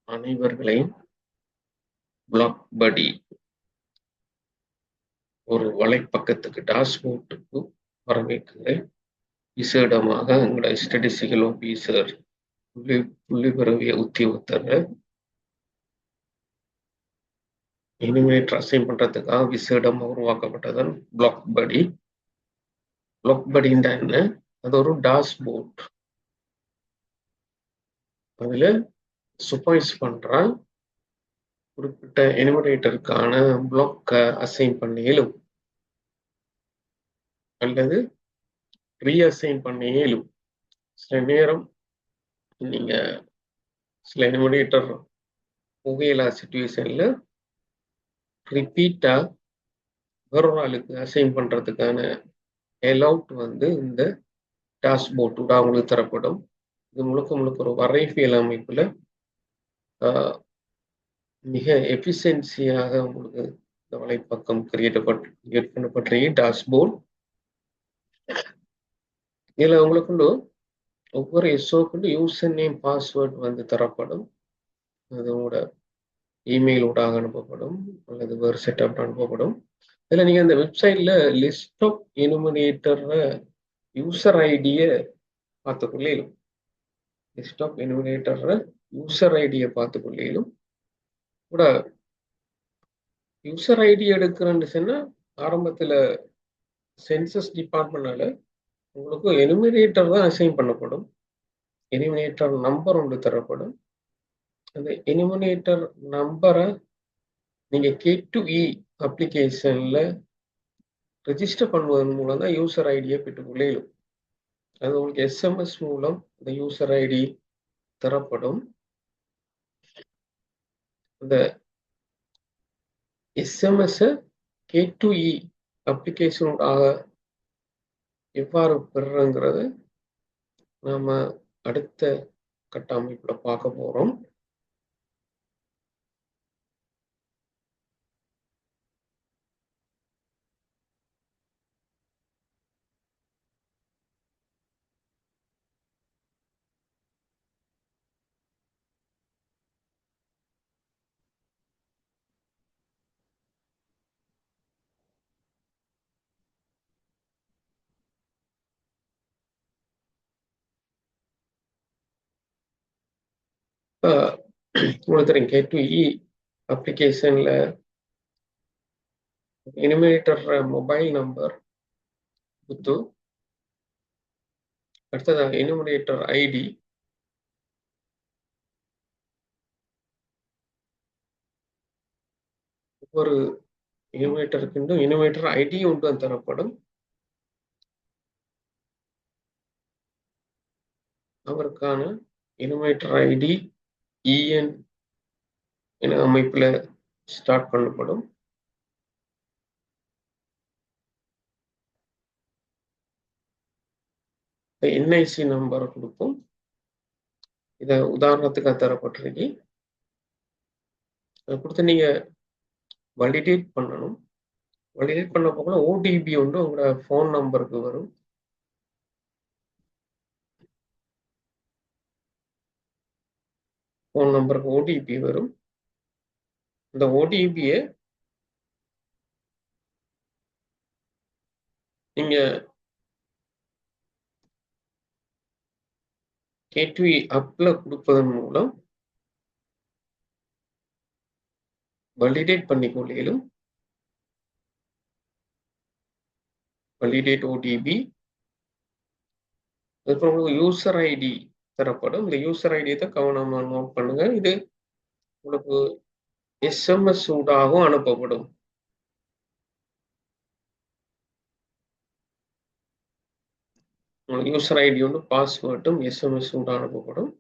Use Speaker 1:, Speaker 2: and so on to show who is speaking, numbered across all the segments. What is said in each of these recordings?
Speaker 1: அனைவர்களையும் BlockBuddy ஒரு வலைப்பக்கத்துக்கு டாஷ்போர்டுக்கு வரவேற்கிறேன். விசேடமாக எங்களோட ஸ்டடிஸ்டிக்கல் ஆபீசர் புள்ளிவிவர உத்தியோகத்தர் எனிமேட்டர் அசைன் பண்றதுக்காக விசேடமாக உருவாக்கப்பட்டதான் BlockBuddy. BlockBuddyன்னா என்ன? அது ஒரு டாஷ்போர்ட். அதுல சூப்பர்வைஸ் பண்ற குறிப்பிட்ட எனிமரேட்டருக்கான பிளாக் அசைன் பண்ணியலும் அல்லது ரீஅசைன் பண்ணியலும். சில நேரம் நீங்க சில எனிமரேட்டர் புகையிலா சிச்சுவேஷன்ல ரிப்பீட்டா வேறொரு ஆளுக்கு அசைன் பண்றதுக்கான அலவுட் வந்து இந்த டாஷ்போர்ட் உங்களுக்கு தரப்படும். இது முழுக்க முழுக்க ஒரு வரைவியல் அமைப்புல மிக எஃபிஷியன்சியாக உங்களுக்கு இந்த வலைப்பக்கம் கிரியேட் பண்ணப்பட்ட டாஷ்போர்ட். இதுல உங்களுக்கு ஒவ்வொரு எஸ்ஓக்கு யூசர் நேம் பாஸ்வேர்ட் வந்து தரப்படும். அதோட இமெயில் ஊடாக அனுப்பப்படும் அல்லது வேறு செட்டப் அனுப்பப்படும். இதுல நீங்க இந்த வெப்சைட்ல லிஸ்ட் ஆஃப் எனுமினேட்டர் யூசர் ஐடியை பார்த்துக்கொள்ளும். லிஸ்ட் ஆஃப் எனுமினேட்டர் யூசர் ஐடியை பார்த்துக்கொள்ளும். கூட யூசர் ஐடி எடுக்கிறேன்னு சொன்னா ஆரம்பத்துல சென்சஸ் டிபார்ட்மெண்டால உங்களுக்கு எனுமினேட்டர் தான் அசைன் பண்ணப்படும். எனுமினேட்டர் நம்பர் ஒன்று தரப்படும். அந்த எனுமினேட்டர் நம்பரை நீங்க K2E அப்ளிகேஷன்ல ரெஜிஸ்டர் பண்ணுவதன் மூலம் தான் யூசர் ஐடியை பெற்றுக்கொள்ளும். அது உங்களுக்கு SMS மூலம் இந்த யூசர் ஐடி தரப்படும். அந்த SMS K2E அப்ளிகேஷனோட எவ்வாறு பெறுறங்கிறது நாம அடுத்த கட்டமைப்புல பார்க்க போறோம். உங்களுக்கு தெரியும் K2E அப்ளிகேஷன்ல எனுமினேட்டர் மொபைல் நம்பர் கொடுத்து அடுத்ததாக எனுமினேட்டர் ஐடி ஒவ்வொரு எனுமினேட்டருக்கு எனுமினேட்டர் ஐடி ஒன்று தரப்படும். அவருக்கான எனுமினேட்டர் ஐடி EN என அமைப்புல ஸ்டார்ட் பண்ணப்படும். NIC நம்பரை கொடுப்போம். இதை உதாரணத்துக்கு தரப்பட்டிருக்கு. அதை கொடுத்து நீங்க வலிடேட் பண்ணணும். வலிடேட் பண்ண போக OTP ஒன்று உங்களோட ஃபோன் நம்பருக்கு வரும். ஃபோன் நம்பருக்கு OTP வரும். இந்த OTPயை நீங்க K2E அப்ல கொடுப்பதன் மூலம் வலிடேட் பண்ணிக்கொள்ளும். வலிடேட் OTP. அதுக்கப்புறம் உங்களுக்கு யூசர் ஐடி தரப்படும். இந்த யூசர் ஐடியை தான் கவனமா நோட் பண்ணுங்க. இது உங்களுக்கு SMS ஊடாகவும் அனுப்பப்படும். உங்களுக்கு யூசர் ஐடி ஒன்று பாஸ்வேர்டும் SMS ஊடாக அனுப்பப்படும்.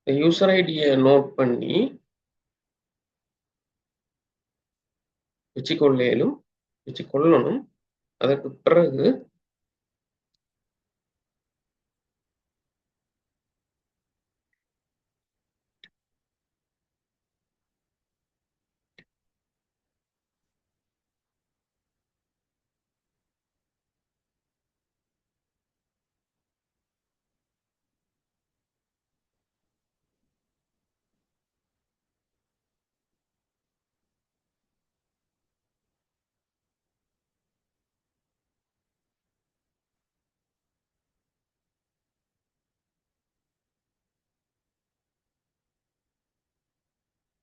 Speaker 1: இந்த யூசர் ஐடியை நோட் பண்ணி வச்சுக்கொள்ளணும். அதற்கு பிறகு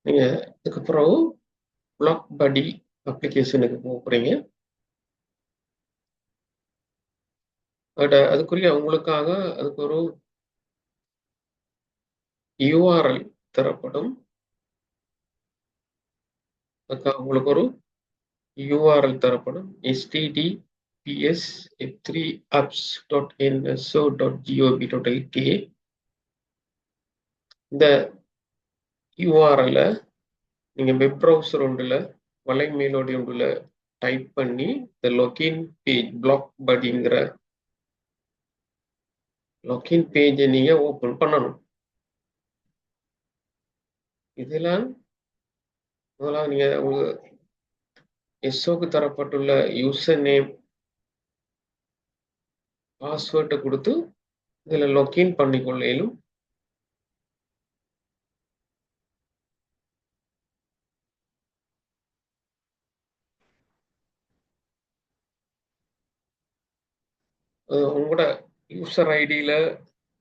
Speaker 1: நீங்க அதுக்கப்புறம் பிளாக் படி அப்ளிகேஷனுக்கு போறீங்க. அதுக்குரிய உங்களுக்காக அதுக்கு ஒரு URL தரப்படும். அதுக்காக உங்களுக்கு ஒரு URL தரப்படும். https://f3apps.nso.gov.lk. இந்த URL நீங்க வெப் ப்ரௌசர் ஒன்றுல வலைமேலோடி ஒன்றுல டைப் பண்ணி இந்த லொகின் பேஜ் பிளாக் படிங்கிற லொகின் பேஜை நீங்க ஓபன் பண்ணணும். இதெல்லாம் முதலாவது நீங்க உங்க எஸ்ஓக்கு தரப்பட்டுள்ள யூசர் நேம் பாஸ்வேர்டை கொடுத்து இதுல லொகின் பண்ணிக்கொள்ளும். உங்களோட யூசர் ஐடியில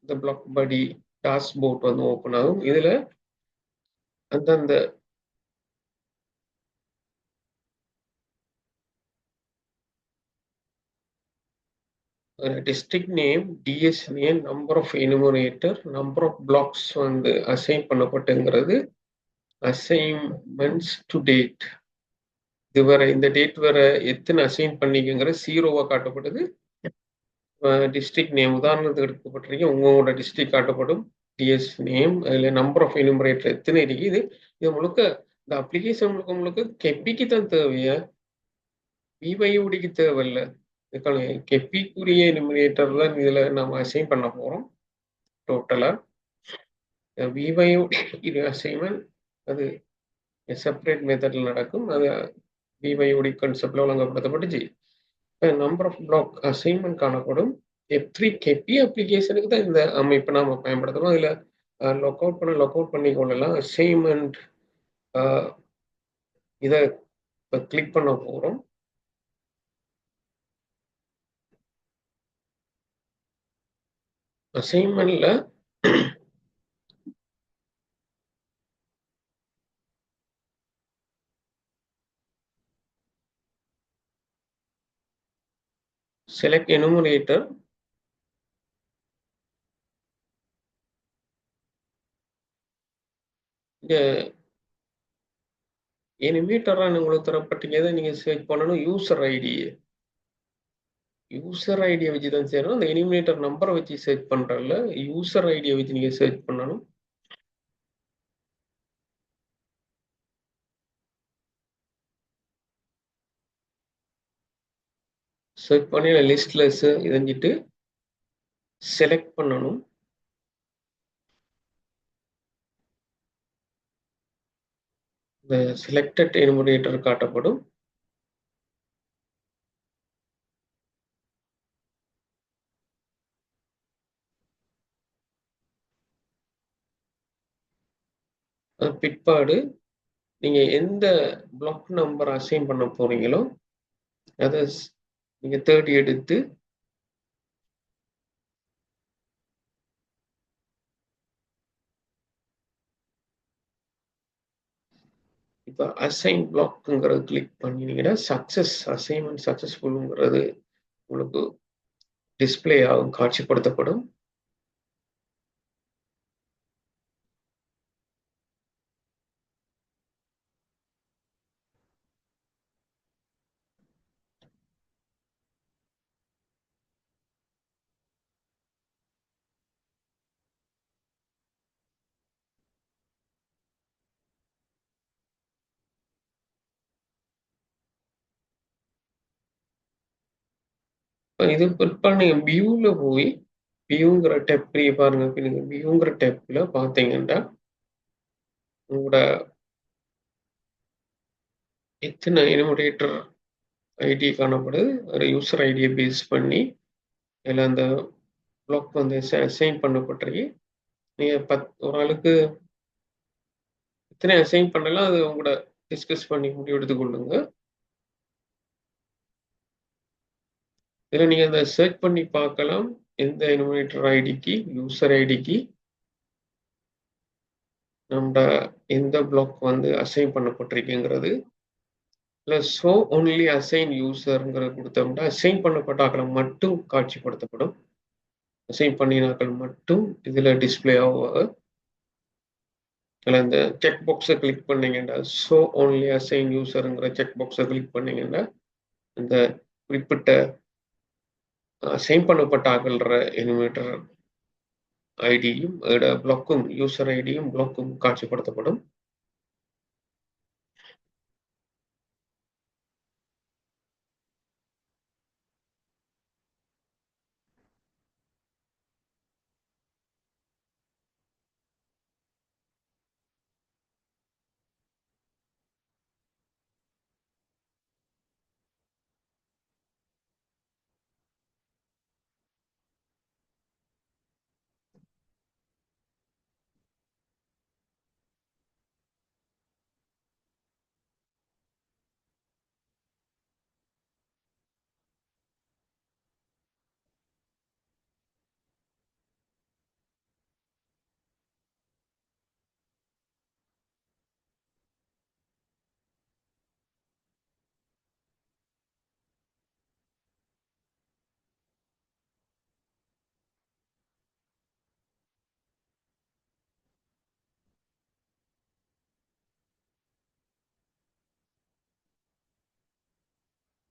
Speaker 1: இந்த பிளாக் படி டாஷ்போர்ட் வந்து ஓப்பன் ஆகும். இதுல அந்தந்த district name, DS name, number of enumerator, number of blocks வந்து அசைன் பண்ணப்பட்டுங்கிறது அசைன்மெண்ட்ஸ் டு டேட். இதுவரை இந்த டேட் வரை எத்தனை அசைன் பண்ணிக்கங்கிற 0வா காட்டப்படுது. டிஸ்ட்ரிக்ட் நேம் உதாரணத்துக்கு எடுக்கப்பட்டிருக்கீங்க, உங்களோட டிஸ்ட்ரிக்ட் காட்டப்படும். டிஎஸ் நேம், அதுல நம்பர் ஆஃப் எனுமரேட்டர் எத்தனை இருக்குது. இது முழுக்க இந்த அப்ளிகேஷன் முழுக்க முழுக்க கெப்பிக்கு தான் தேவையா, விவையுடிக்கு தேவையில்ல. கெப்பிக்குரிய எனுமரேட்டர் தான் இதுல நம்ம அசைன் பண்ண போறோம். டோட்டலா விவையுடி அசைன்மெண்ட் அது செப்பரேட் மெத்தட்ல நடக்கும். அது விவையுடி கான்செப்ட்ல வழங்கப்படுத்தப்பட்டுச்சு. நம்பர் ஆஃப் பிளாக் அசைன்மெண்ட் காணப்படும். F3 கெப்பி அப்ளிகேஷனுக்கு தான் இந்த அமைப்பை நாம பயன்படுத்துறோம். இதுல லாக் அவுட் பண்ணி கொள்ளலாம். அசைன்மெண்ட் இதை கிளிக் பண்ண போறோம். அசைன்மெண்ட்ல select enumerator. இந்த எனிமேட்டரா உங்களுக்கு தரப்பட்டீங்க, நீங்க செலக்ட் பண்ணணும் யூசர் ஐடியை. யூசர் ஐடியை வச்சு தான் செய்யணும். அந்த எனிமேட்டர் நம்பரை வச்சு சர்ச் பண்றதுல யூசர் ஐடியை வச்சு நீங்க சர்ச் பண்ணணும். சர்ச் பண்ணி லிஸ்ட்ல இதஞ்சிட்டு செலக்ட் பண்ணணும். இந்த செலக்டட் எனுமரேட்டர் காட்டப்படும். பிற்பாடு நீங்க எந்த பிளாக் நம்பர் அசைன் பண்ண போறீங்களோ அதை நீங்க தேடி எடுத்து இப்போ அசைன் பிளாக்ங்கிறது கிளிக் பண்ணினீங்கன்னா அசைன்மெண்ட் சக்சஸ்ஃபுல்ங்கிறது உங்களுக்கு டிஸ்பிளே ஆகும், காட்சிப்படுத்தப்படும். இது பிற்பாடு நீங்க வியூல போய் வியூங்கிற டெப் பாருங்க. நீங்க வியூங்கிற டெப்ல பாத்தீங்கன்னா உங்களோட எத்தனை எனுமரேட்டர் ஐடி காணப்படுது, ஒரு யூசர் ஐடியை பேஸ் பண்ணி அதில் அந்த பிளாக் வந்து அசைன் பண்ணப்பட்டிருக்கு. நீங்க ஒரு ஆளுக்கு எத்தனை அசைன் பண்ணலாம் அது உங்களோட டிஸ்கஸ் பண்ணி முடிவு எடுத்துக் கொள்ளுங்க. இதில் நீங்க அதை சர்ச் பண்ணி பார்க்கலாம். எந்த எனுமரேட்டர் ஐடிக்கு யூசர் ஐடிக்கு நம்ம எந்த பிளாக் வந்து அசைன் பண்ணப்பட்டிருக்குங்கிறது இல்லை ஷோ ஒன்லி அசைன் யூசருங்கிற கொடுத்தோம்னா அசைன் பண்ணப்பட்ட ஆக்களை மட்டும் காட்சிப்படுத்தப்படும். அசைன் பண்ணினாக்கள் மட்டும் இதில் டிஸ்பிளே ஆகுவாங்க. அதில் இந்த செக் பாக்ஸை கிளிக் பண்ணீங்கன்னா ஷோ ஒன்லி அசைன் யூசருங்கிற செக் பாக்ஸை கிளிக் பண்ணீங்கன்னா இந்த குறிப்பிட்ட அசைன் பண்ணப்பட்ட ஆகல்ற எனிமேட்டர் ஐடியும் பிளாக்கும் யூசர் ஐடியும் பிளாக்கும் காட்சிப்படுத்தப்படும்.